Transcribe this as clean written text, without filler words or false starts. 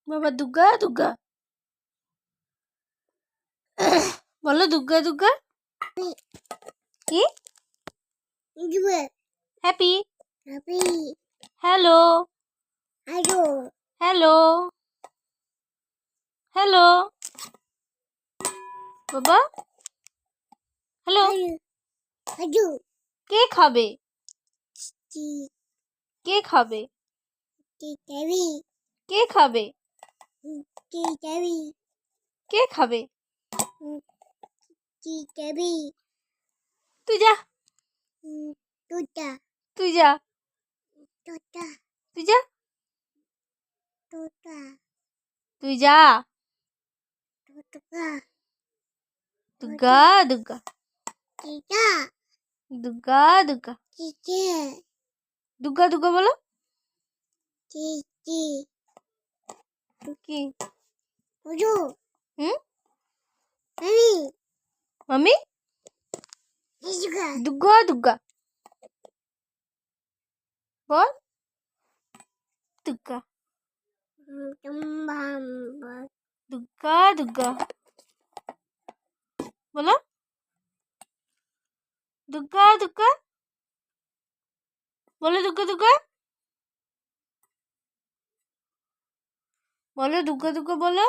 বাবা দুর্গা দুর্গা বলো দুর্গা দুর্গা কি হ্যাপি হ্যালো হ্যালো হ্যালো বাবা হ্যালো কে খাবে কে খাবে কে খাবে কে খাবে তুই যা তুই যা তুই যা তুই যা দুর্গা দুর্গা দুর্গা দুর্গা দুর্গা দুর্গা বলো কি মামি দুর্গা দুর্গা বল দুর্গা দুর্গা দুর্গা বলো দুর্গা দুর্গা বলো দুর্গা দুর্গা বলো দুর্গা দুর্গা বলো